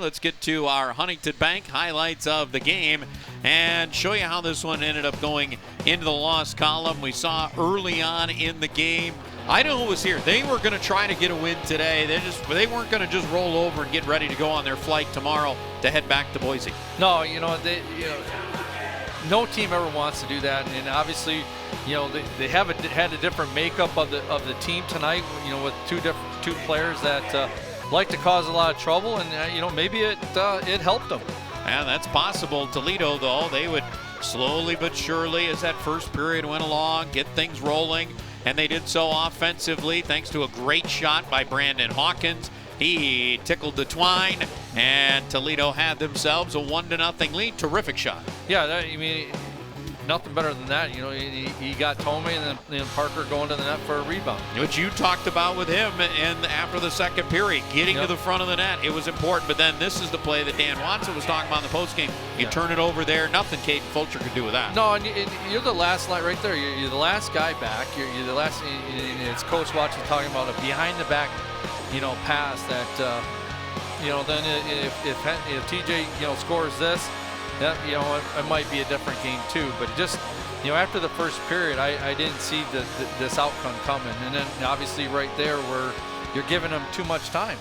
let's get to our Huntington Bank highlights of the game and show you how this one ended up going into the loss column. We saw early on in the game, Idaho was here. They were going to try to get a win today. They weren't going to just roll over and get ready to go on their flight tomorrow to head back to Boise. No, no team ever wants to do that, and obviously, they had a different makeup of the team tonight. With two players that like to cause a lot of trouble, and maybe it helped them. And that's possible. Toledo, though, they would slowly but surely, as that first period went along, get things rolling, and they did so offensively thanks to a great shot by Brandon Hawkins. He tickled the twine, and Toledo had themselves a 1-0 lead. Terrific shot. Yeah, nothing better than that. He got Tomei and then Parker going to the net for a rebound. Which you talked about with him, and after the second period, getting to the front of the net, it was important. But then this is the play that Dan Watson was talking about in the postgame. You turn it over there, nothing Caden Fulcher could do with that. No, and you're the last line right there. You're the last guy back. You're the last. And it's Coach Watson talking about a behind the back, pass that. Then if TJ scores this, that it might be a different game too. But just after the first period, I didn't see this outcome coming, and then obviously right there where you're giving them too much time.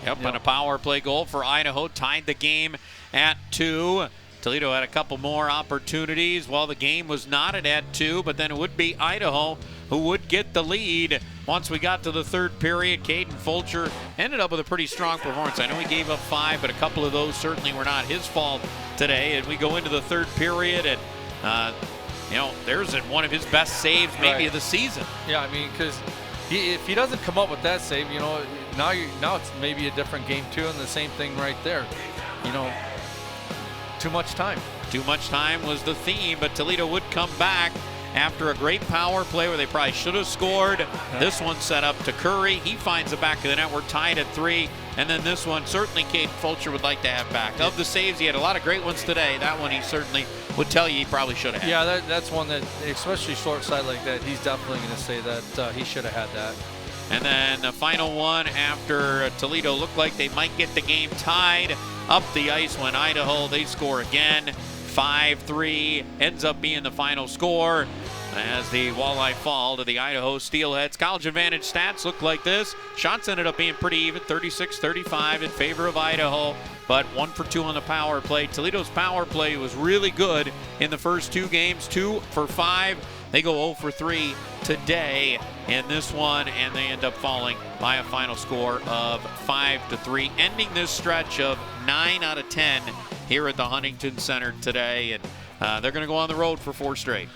Yep, and a power play goal for Idaho tied the game at 2. Toledo had a couple more opportunities. Well, the game was knotted at 2, but then it would be Idaho who would get the lead. Once we got to the third period, Caden Fulcher ended up with a pretty strong performance. I know he gave up 5, but a couple of those certainly were not his fault today. And we go into the third period, and there's one of his best saves maybe of the season. Yeah, because if he doesn't come up with that save, now it's maybe a different game too, and the same thing right there. Too much time. Too much time was the theme, but Toledo would come back after a great power play where they probably should have scored. This one set up to Curry. He finds the back of the net. We're tied at 3. And then this one, certainly Caden Fulcher would like to have back. Of the saves, he had a lot of great ones today. That one he certainly would tell you he probably should have had. Yeah, that's one that, especially short side like that, he's definitely going to say that he should have had that. And then the final one after Toledo looked like they might get the game tied up the ice when Idaho, they score again. 5-3 ends up being the final score as the Walleye fall to the Idaho Steelheads. College advantage stats look like this. Shots ended up being pretty even, 36-35 in favor of Idaho, but 1 for 2 on the power play. Toledo's power play was really good in the first 2 games, 2 for 5. They go 0 for 3 today in this one, and they end up falling by a final score of 5-3, ending this stretch of 9 out of 10 here at the Huntington Center today. And they're going to go on the road for 4 straight.